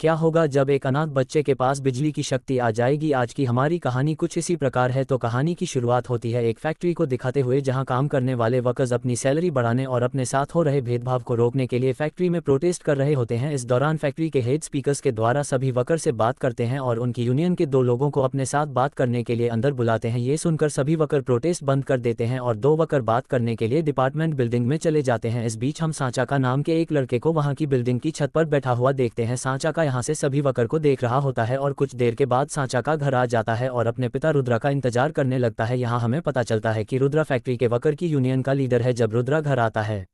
क्या होगा जब एक अनाथ बच्चे के पास बिजली की शक्ति आ जाएगी। आज की हमारी कहानी कुछ इसी प्रकार है। तो कहानी की शुरुआत होती है एक फैक्ट्री को दिखाते हुए, जहां काम करने वाले वर्कर्स अपनी सैलरी बढ़ाने और अपने साथ हो रहे भेदभाव को रोकने के लिए फैक्ट्री में प्रोटेस्ट कर रहे होते हैं। इस दौरान फैक्ट्री के हेड स्पीकर्स के द्वारा सभी वर्कर से बात करते हैं और उनकी यूनियन के 2 लोगों को अपने साथ बात करने के लिए अंदर बुलाते हैं। ये सुनकर सभी वर्कर प्रोटेस्ट बंद कर देते हैं और 2 वर्कर बात करने के लिए डिपार्टमेंट बिल्डिंग में चले जाते हैं। इस बीच हम सांचा का नाम के एक लड़के को वहां की बिल्डिंग की छत पर बैठा हुआ देखते हैं। सांचा का यहाँ से सभी वर्कर को देख रहा होता है और कुछ देर के बाद सांचा का घर आ जाता है और अपने पिता रुद्रा का इंतजार करने लगता है। यहाँ हमें पता चलता है कि रुद्रा फैक्ट्री के वर्कर की यूनियन का लीडर है। जब रुद्रा घर आता है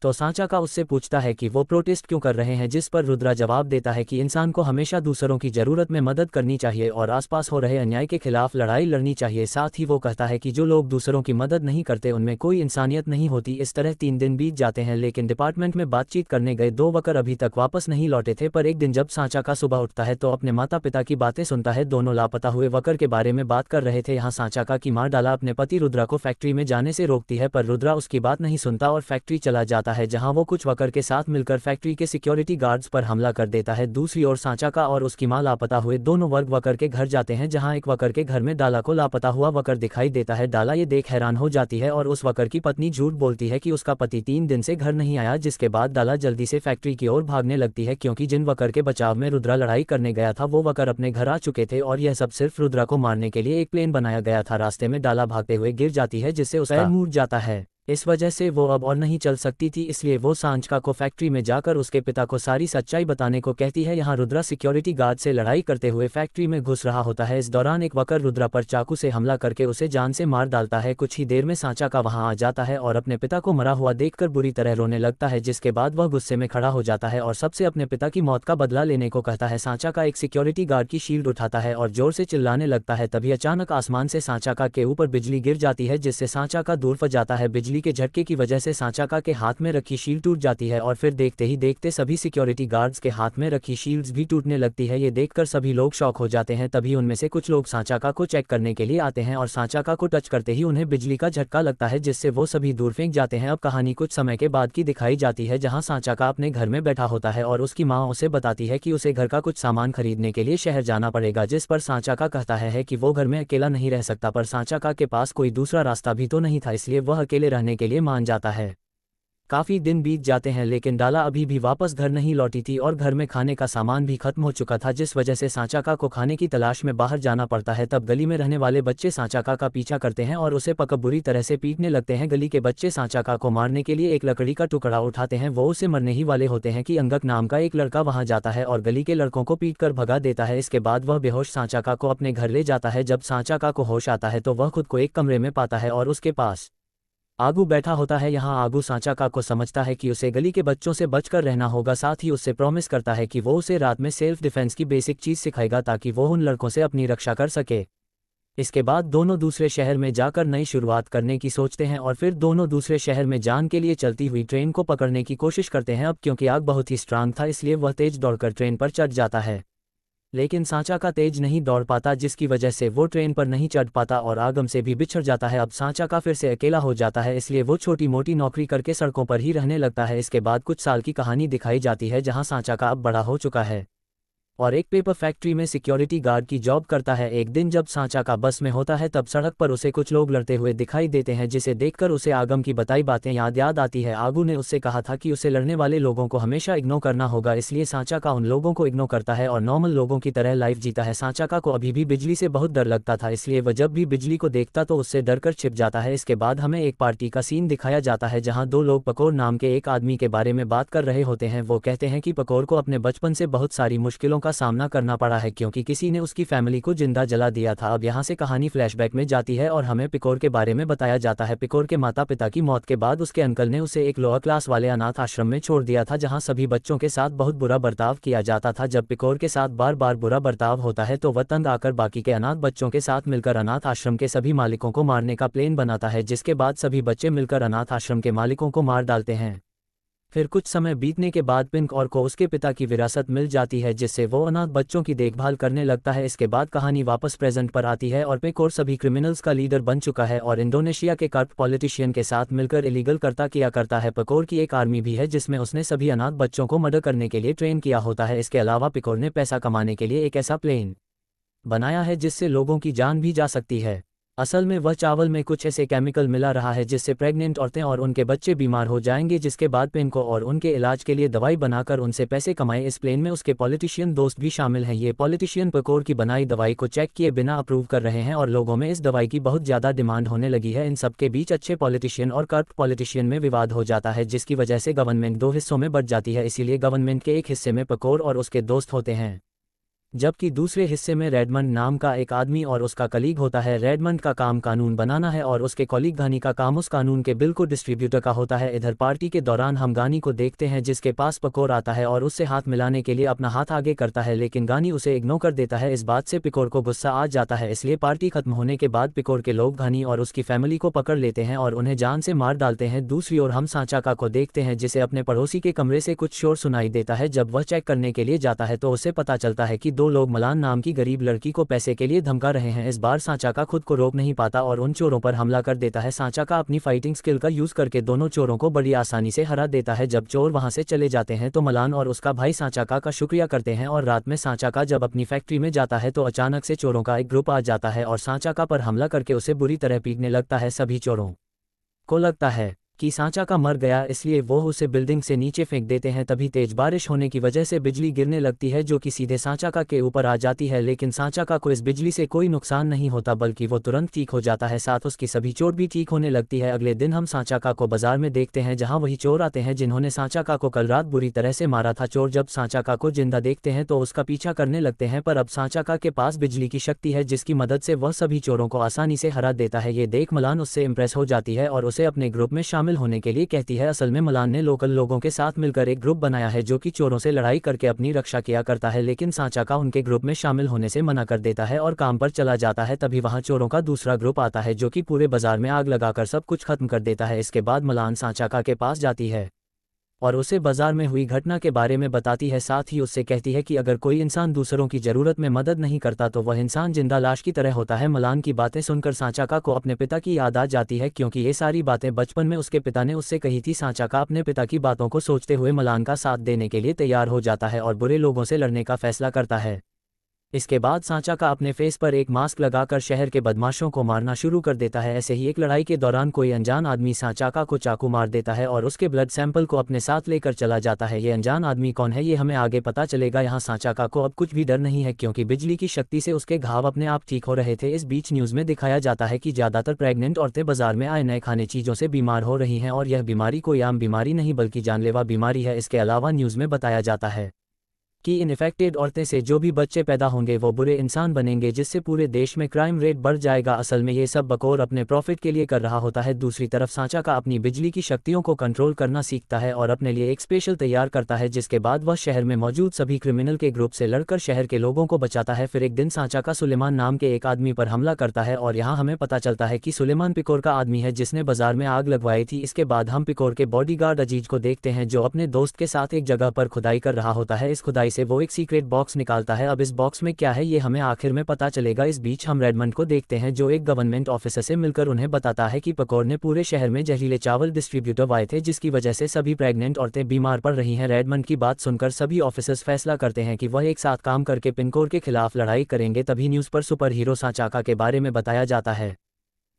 तो सांचा का उससे पूछता है कि वो प्रोटेस्ट क्यों कर रहे हैं, जिस पर रुद्रा जवाब देता है कि इंसान को हमेशा दूसरों की जरूरत में मदद करनी चाहिए और आसपास हो रहे अन्याय के खिलाफ लड़ाई लड़नी चाहिए। साथ ही वो कहता है कि जो लोग दूसरों की मदद नहीं करते उनमें कोई इंसानियत नहीं होती। इस तरह 3 दिन बीत जाते हैं, लेकिन डिपार्टमेंट में बातचीत करने गए 2 वर्कर अभी तक वापस नहीं लौटे थे। पर एक दिन जब सांचा का सुबह उठता है तो अपने माता पिता की बातें सुनता है। दोनों लापता हुए वर्कर के बारे में बात कर रहे थे। यहाँ सांचा का की मार डाला अपने पति रुद्रा को फैक्ट्री में जाने से रोकती है, पर रुद्रा उसकी बात नहीं सुनता और फैक्ट्री चला जाता है, जहाँ वो कुछ वर्कर के साथ मिलकर फैक्ट्री के सिक्योरिटी गार्ड्स पर हमला कर देता है। दूसरी ओर सांचा का और उसकी मां लापता हुए दोनों वर्ग वर्कर के घर जाते हैं, जहां एक वर्कर के घर में डाला को लापता हुआ वर्कर दिखाई देता है। डाला ये देख हैरान हो जाती है और उस वर्कर की पत्नी झूठ बोलती है कि उसका पति 3 दिन से घर नहीं आया, जिसके बाद डाला जल्दी से फैक्ट्री की ओर भागने लगती है, क्योंकि जिन वर्कर के बचाव में रुद्रा लड़ाई करने गया था वो वर्कर अपने घर आ चुके थे और यह सब सिर्फ रुद्रा को मारने के लिए एक प्लेन बनाया गया था। रास्ते में डाला भागते हुए गिर जाती है, जिससे उसका पैर मुड़ जाता है। इस वजह से वो अब और नहीं चल सकती थी, इसलिए वो सांचा को फैक्ट्री में जाकर उसके पिता को सारी सच्चाई बताने को कहती है। यहाँ रुद्रा सिक्योरिटी गार्ड से लड़ाई करते हुए फैक्ट्री में घुस रहा होता है। इस दौरान एक वर्कर रुद्रा पर चाकू से हमला करके उसे जान से मार डालता है। कुछ ही देर में सांचा का वहां आ जाता है और अपने पिता को मरा हुआ देखकर बुरी तरह रोने लगता है, जिसके बाद वह गुस्से में खड़ा हो जाता है और सबसे अपने पिता की मौत का बदला लेने को कहता है। सांचा का एक सिक्योरिटी गार्ड की शील्ड उठाता है और जोर से चिल्लाने लगता है। तभी अचानक आसमान से सांचा का के ऊपर बिजली गिर जाती है, जिससे सांचा का दूर फंस जाता है। बिजली के झटके की वजह से सांचा का के हाथ में रखी शील्ड टूट जाती है और फिर देखते ही देखते सभी सिक्योरिटी गार्ड्स के हाथ में रखी शील्ड्स भी टूटने लगती है। ये देखकर सभी लोग शॉक हो जाते हैं। तभी उनमें से कुछ लोग सांचा का को चेक करने के लिए आते हैं और सांचा का को टच करते ही उन्हें बिजली का झटका लगता है, जिससे वो सभी दूर फेंक जाते हैं। अब कहानी कुछ समय के बाद की दिखाई जाती है, जहां सांचा का अपने घर में बैठा होता है और उसकी मां उसे बताती है कि उसे घर का कुछ सामान खरीदने के लिए शहर जाना पड़ेगा, जिस पर सांचा का कहता है कि वो घर में अकेला नहीं रह सकता। पर सांचा का के पास कोई दूसरा रास्ता भी तो नहीं था, इसलिए वह अकेले रहने के लिए मान जाता है। काफी दिन बीत जाते हैं, लेकिन डाला अभी भी वापस घर नहीं लौटी थी और घर में खाने का सामान भी खत्म हो चुका था, जिस वजह से सांचा का को खाने की तलाश में बाहर जाना पड़ता है। तब गली में रहने वाले बच्चे सांचा का पीछा करते हैं और उसे पकड़ बुरी तरह से पीटने लगते हैं। गली के बच्चे सांचा का को मारने के लिए एक लकड़ी का टुकड़ा उठाते हैं। वो उसे मरने ही वाले होते हैं कि अंगक नाम का एक लड़का वहां जाता है और गली के लड़कों को पीट कर भगा देता है। इसके बाद वह बेहोश सांचा का को अपने घर ले जाता है। जब सांचा का को होश आता है तो वह खुद को एक कमरे में पाता है और उसके पास आगू बैठा होता है। यहाँ आगू सांचा का को समझता है कि उसे गली के बच्चों से बचकर रहना होगा, साथ ही उससे प्रॉमिस करता है कि वो उसे रात में सेल्फ डिफेंस की बेसिक चीज़ सिखाएगा ताकि वो उन लड़कों से अपनी रक्षा कर सके। इसके बाद दोनों दूसरे शहर में जाकर नई शुरुआत करने की सोचते हैं और फिर दोनों दूसरे शहर में जान के लिए चलती हुई ट्रेन को पकड़ने की कोशिश करते हैं। अब क्योंकि आग बहुत ही स्ट्रांग था, इसलिए वह तेज दौड़कर ट्रेन पर चढ़ जाता है, लेकिन सांचा का तेज नहीं दौड़ पाता, जिसकी वजह से वो ट्रेन पर नहीं चढ़ पाता और आगम से भी बिछड़ जाता है। अब सांचा का फिर से अकेला हो जाता है, इसलिए वो छोटी मोटी नौकरी करके सड़कों पर ही रहने लगता है। इसके बाद कुछ साल की कहानी दिखाई जाती है, जहां सांचा का अब बड़ा हो चुका है और एक पेपर फैक्ट्री में सिक्योरिटी गार्ड की जॉब करता है। एक दिन जब सांचा का बस में होता है तब सड़क पर उसे कुछ लोग लड़ते हुए दिखाई देते हैं, जिसे देखकर उसे आगम की बताई बातें याद आती है। आगू ने उससे कहा था कि उसे लड़ने वाले लोगों को हमेशा इग्नोर करना होगा, इसलिए सांचा का उन लोगों को इग्नोर करता है और नॉर्मल लोगों की तरह लाइफ जीता है। सांचा का को अभी भी बिजली से बहुत डर लगता था, इसलिए वह जब भी बिजली को देखता तो उससे डरकर छिप जाता है। इसके बाद हमें एक पार्टी का सीन दिखाया जाता है, जहाँ 2 लोग पकोर नाम के एक आदमी के बारे में बात कर रहे होते हैं। वो कहते हैं कि पकोर को अपने बचपन से बहुत सारी मुश्किलों का सामना करना पड़ा है, क्योंकि किसी ने उसकी फैमिली को जिंदा जला दिया था। अब यहाँ से कहानी फ्लैशबैक में जाती है और हमें पिकोर के बारे में बताया जाता है। पिकोर के माता पिता की मौत के बाद उसके अंकल ने उसे एक लोअर क्लास वाले अनाथ आश्रम में छोड़ दिया था, जहाँ सभी बच्चों के साथ बहुत बुरा बर्ताव किया जाता था। जब पिकोर के साथ बार बार बुरा बर्ताव होता है तो वह तंग आकर बाकी के अनाथ बच्चों के साथ मिलकर अनाथ आश्रम के सभी मालिकों को मारने का प्लान बनाता है, जिसके बाद सभी बच्चे मिलकर अनाथ आश्रम के मालिकों को मार डालते हैं। फिर कुछ समय बीतने के बाद पिंक को उसके पिता की विरासत मिल जाती है, जिससे वो अनाथ बच्चों की देखभाल करने लगता है। इसके बाद कहानी वापस प्रेजेंट पर आती है और पिंक सभी क्रिमिनल्स का लीडर बन चुका है और इंडोनेशिया के करप्ट पॉलिटिशियन के साथ मिलकर इलीगल किया करता है। पिंक की एक आर्मी भी है जिसमें उसने सभी अनाथ बच्चों को मर्डर करने के लिए ट्रेन किया होता है। इसके अलावा पिंक ने पैसा कमाने के लिए एक ऐसा प्लेन बनाया है जिससे लोगों की जान भी जा सकती है। असल में वह चावल में कुछ ऐसे केमिकल मिला रहा है जिससे प्रेग्नेंट औरतें और उनके बच्चे बीमार हो जाएंगे, जिसके बाद पिंक और उनके इलाज के लिए दवाई बनाकर उनसे पैसे कमाए। इस प्लेन में उसके पॉलिटिशियन दोस्त भी शामिल हैं। ये पॉलिटिशियन पिंक की बनाई दवाई को चेक किए बिना अप्रूव कर रहे हैं और लोगों में इस दवाई की बहुत ज़्यादा डिमांड होने लगी है। इन सबके बीच अच्छे पॉलिटिशियन और करप्ट पॉलिटिशियन में विवाद हो जाता है, जिसकी वजह से गवर्नमेंट दो हिस्सों में बंट जाती है। इसीलिए गवर्नमेंट के एक हिस्से में पिंक और उसके दोस्त होते हैं, जबकि दूसरे हिस्से में रेडमंड नाम का एक आदमी और उसका कलीग होता है। रेडमंड का काम कानून बनाना है और उसके कलीग गानी का काम उस कानून के बिल को डिस्ट्रीब्यूटर का होता है। इधर पार्टी के दौरान हम गानी को देखते हैं जिसके पास पिंक आता है और उससे हाथ मिलाने के लिए अपना हाथ आगे करता है, लेकिन गानी उसे इग्नोर कर देता है। इस बात से पिंक को गुस्सा आ जाता है, इसलिए पार्टी खत्म होने के बाद पिंक के लोग गानी और उसकी फैमिली को पकड़ लेते हैं और उन्हें जान से मार डालते हैं। दूसरी ओर हम सांचाका को देखते हैं जिसे अपने पड़ोसी के कमरे से कुछ शोर सुनाई देता है। जब वह चेक करने के लिए जाता है तो उसे पता चलता है कि दो लोग मलान नाम की गरीब लड़की को पैसे के लिए धमका रहे हैं। इस बार सांचाका खुद को रोक नहीं पाता और उन चोरों पर हमला कर देता है। सांचाका अपनी फाइटिंग स्किल का यूज करके दोनों चोरों को बड़ी आसानी से हरा देता है। जब चोर वहां से चले जाते हैं तो मलान और उसका भाई सांचाका का शुक्रिया करते हैं और रात में सांचाका जब अपनी फैक्ट्री में जाता है तो अचानक से चोरों का एक ग्रुप आ जाता है और सांचाका पर हमला करके उसे बुरी तरह पीटने लगता है। सभी चोरों को लगता है कि सांचाका मर गया, इसलिए वो उसे बिल्डिंग से नीचे फेंक देते हैं। तभी तेज बारिश होने की वजह से बिजली गिरने लगती है जो कि सीधे सांचाका के ऊपर आ जाती है, लेकिन सांचाका को इस बिजली से कोई नुकसान नहीं होता बल्कि वो तुरंत ठीक हो जाता है, साथ उसकी सभी चोट भी ठीक होने लगती है। अगले दिन हम सांचाका को बाजार में देखते हैं जहां वही चोर आते हैं जिन्होंने सांचाका को कल रात बुरी तरह से मारा था। चोर जब सांचाका को जिंदा देखते हैं तो उसका पीछा करने लगते हैं, पर अब सांचाका के पास बिजली की शक्ति है जिसकी मदद से वह सभी चोरों को आसानी से हरा देता है। ये देख मलान उससे इम्प्रेस हो जाती है और उसे अपने ग्रुप में शामिल होने के लिए कहती है। असल में मलान ने लोकल लोगों के साथ मिलकर एक ग्रुप बनाया है जो कि चोरों से लड़ाई करके अपनी रक्षा किया करता है, लेकिन सांचाका उनके ग्रुप में शामिल होने से मना कर देता है और काम पर चला जाता है। तभी वहां चोरों का दूसरा ग्रुप आता है जो कि पूरे बाजार में आग लगाकर सब कुछ खत्म कर देता है। इसके बाद मलान सांचाका के पास जाती है और उसे बाजार में हुई घटना के बारे में बताती है, साथ ही उससे कहती है कि अगर कोई इंसान दूसरों की ज़रूरत में मदद नहीं करता तो वह इंसान जिंदा लाश की तरह होता है। मलान की बातें सुनकर सांचाका को अपने पिता की याद आ जाती है क्योंकि ये सारी बातें बचपन में उसके पिता ने उससे कही थी। सांचाका अपने पिता की बातों को सोचते हुए मलान का साथ देने के लिए तैयार हो जाता है और बुरे लोगों से लड़ने का फैसला करता है। इसके बाद सांचाका अपने फेस पर एक मास्क लगाकर शहर के बदमाशों को मारना शुरू कर देता है। ऐसे ही एक लड़ाई के दौरान कोई अनजान आदमी सांचाका को चाकू मार देता है और उसके ब्लड सैंपल को अपने साथ लेकर चला जाता है। ये अनजान आदमी कौन है ये हमें आगे पता चलेगा। यहाँ सांचाका को अब कुछ भी डर नहीं है क्योंकि बिजली की शक्ति से उसके घाव अपने आप ठीक हो रहे थे। इस बीच न्यूज़ में दिखाया जाता है कि ज़्यादातर प्रेग्नेंट औरतें बाजार में आए नए खाने चीज़ों से बीमार हो रही हैं और यह बीमारी कोई आम बीमारी नहीं बल्कि जानलेवा बीमारी है। इसके अलावा न्यूज़ में बताया जाता है कि इन्फेक्टेड औरतें से जो भी बच्चे पैदा होंगे वो बुरे इंसान बनेंगे, जिससे पूरे देश में क्राइम रेट बढ़ जाएगा। असल में ये सब बकौर अपने प्रॉफिट के लिए कर रहा होता है। दूसरी तरफ सांचाका अपनी बिजली की शक्तियों को कंट्रोल करना सीखता है और अपने लिए एक स्पेशल तैयार करता है, जिसके बाद वह शहर में मौजूद सभी क्रिमिनल के ग्रुप से लड़कर शहर के लोगों को बचाता है। फिर एक दिन सांचाका सुलेमान नाम के एक आदमी पर हमला करता है और यहाँ हमें पता चलता है कि सुलेमान पिंक का आदमी है जिसने बाजार में आग लगवाई थी। इसके बाद हम पिंक के बॉडीगार्ड अजीज को देखते हैं जो अपने दोस्त के साथ एक जगह पर खुदाई कर रहा होता है। इस खुदाई से वो एक सीक्रेट बॉक्स निकालता है। अब इस बॉक्स में क्या है ये हमें आखिर में पता चलेगा। इस बीच हम रेडमंड को देखते हैं जो एक गवर्नमेंट ऑफिसर से मिलकर उन्हें बताता है कि पिंक ने पूरे शहर में जहरीले चावल डिस्ट्रीब्यूटर वाए थे जिसकी वजह से सभी प्रेग्नेंट औरतें बीमार पड़ रही हैं। रेडमंड की बात सुनकर सभी ऑफिसर्स फैसला करते हैं कि वह एक साथ काम करके पिंक के खिलाफ लड़ाई करेंगे। तभी न्यूज़ पर सुपर हीरो सांचाका के बारे में बताया जाता है,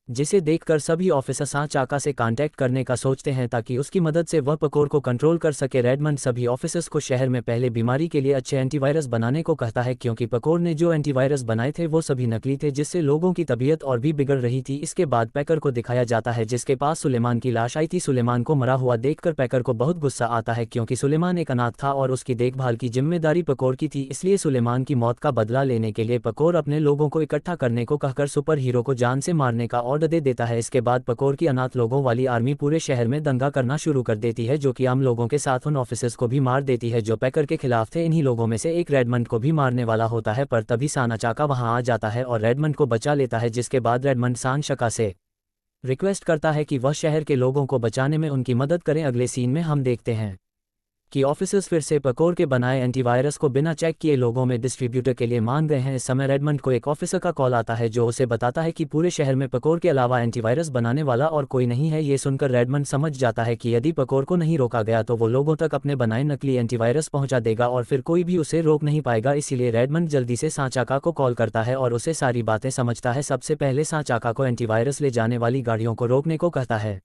जिसे देखकर सभी ऑफिसर सांचाका से कांटेक्ट करने का सोचते हैं ताकि उसकी मदद से वह पिंक को कंट्रोल कर सके। रेडमंड सभी ऑफिसर्स को शहर में पहले बीमारी के लिए अच्छे एंटीवायरस बनाने को कहता है क्योंकि पिंक ने जो एंटीवायरस बनाए थे वो सभी नकली थे जिससे लोगों की तबीयत और भी बिगड़ रही थी। इसके बाद पैकर को दिखाया जाता है जिसके पास सुलेमान की लाश आई थी। सुलेमान को मरा हुआ देखकर पैकर को बहुत गुस्सा आता है क्योंकि सुलेमान एक अनाथ था और उसकी देखभाल की जिम्मेदारी पिंक की थी, इसलिए सुलेमान की मौत का बदला लेने के लिए पिंक अपने लोगों को इकट्ठा करने को कहकर सुपर हीरो को जान से मारने का ऑर्डर दे देता है। इसके बाद पिंक की अनाथ लोगों वाली आर्मी पूरे शहर में दंगा करना शुरू कर देती है जो कि आम लोगों के साथ उन ऑफिसर्स को भी मार देती है जो पैकर के खिलाफ थे। इन्हीं लोगों में से एक रेडमंड को भी मारने वाला होता है, पर तभी सांचाका वहां आ जाता है और रेडमंड को बचा लेता है, जिसके बाद रेडमंड सांचाका से रिक्वेस्ट करता है कि वह शहर के लोगों को बचाने में उनकी मदद करें। अगले सीन में हम देखते हैं कि ऑफिसर्स फिर से पकोर के बनाए एंटीवायरस को बिना चेक किए लोगों में डिस्ट्रीब्यूटर के लिए मान गए हैं। इस समय रेडमंड को एक ऑफिसर का कॉल आता है जो उसे बताता है कि पूरे शहर में पकोर के अलावा एंटीवायरस बनाने वाला और कोई नहीं है। ये सुनकर रेडमंड समझ जाता है कि यदि पकोर को नहीं रोका गया तो वो लोगों तक अपने बनाए नकली एंटीवायरस पहुंचा देगा और फिर कोई भी उसे रोक नहीं पाएगा। इसीलिए रेडमंड जल्दी से सांचाका को कॉल करता है और उसे सारी बातें समझता है। सबसे पहले सांचाका को एंटीवायरस ले जाने वाली गाड़ियों को रोकने को कहता है।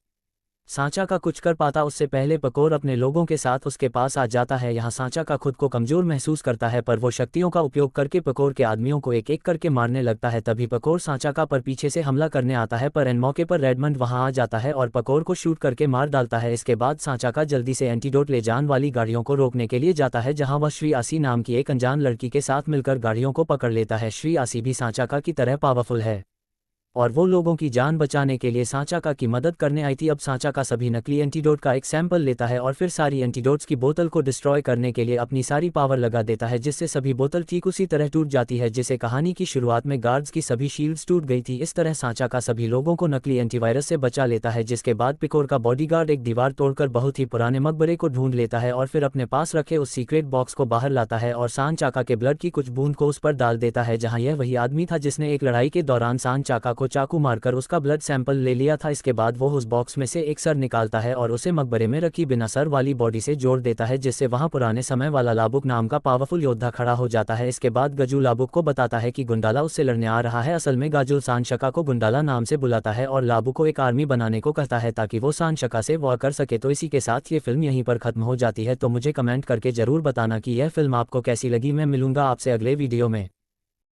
सांचाका कुछ कर पाता उससे पहले पकोर अपने लोगों के साथ उसके पास आ जाता है। यहाँ सांचाका खुद को कमजोर महसूस करता है पर वो शक्तियों का उपयोग करके पकोर के आदमियों को एक एक करके मारने लगता है। तभी पकोर सांचाका पर पीछे से हमला करने आता है पर इन मौके पर रेडमंड वहां आ जाता है और पकोर को शूट करके मार डालता है। इसके बाद सांचाका जल्दी से एंटीडोट ले जाने वाली गाड़ियों को रोकने के लिए जाता है जहाँ वह श्री आसी नाम की एक अनजान लड़की के साथ मिलकर गाड़ियों को पकड़ लेता है। श्री आसी भी सांचाका की तरह पावरफुल है और वो लोगों की जान बचाने के लिए सांचाका की मदद करने आई थी। अब सांचाका सभी नकली एंटीडोट का एक सैंपल लेता है और फिर सारी एंटीडोट्स की बोतल को डिस्ट्रॉय करने के लिए अपनी सारी पावर लगा देता है जिससे सभी बोतल ठीक उसी तरह टूट जाती है जिसे कहानी की शुरुआत में गार्ड्स की सभी शील्ड्स टूट गई थी। इस तरह सांचाका सभी लोगों को नकली एंटीवायरस से बचा लेता है। जिसके बाद पिकोर का बॉडीगार्ड एक दीवार तोड़कर बहुत ही पुराने मकबरे को ढूंढ लेता है और फिर अपने पास रखे उस सीक्रेट बॉक्स को बाहर लाता है और सांचाका के ब्लड की कुछ बूंद को उस पर डाल देता है जहाँ यह वही आदमी था जिसने एक लड़ाई के दौरान सांचाका को चाकू मारकर उसका ब्लड सैंपल ले लिया था। इसके बाद वो उस बॉक्स में से एक सर निकालता है और उसे मकबरे में रखी बिना सर वाली बॉडी से जोड़ देता है जिससे वहां पुराने समय वाला लाबुक नाम का पावरफुल योद्धा खड़ा हो जाता है। इसके बाद गजू लाबुक को बताता है कि गुंडाला उससे लड़ने आ रहा है। असल में गाजुल सांशका को गुंडाला नाम से बुलाता है और लाबुक को एक आर्मी बनाने को कहता है ताकि वो सांशका से वॉर कर सके। तो इसी के साथ ये फिल्म यहीं पर खत्म हो जाती है। तो मुझे कमेंट करके जरूर बताना कि यह फिल्म आपको कैसी लगी। मैं मिलूंगा आपसे अगले वीडियो में।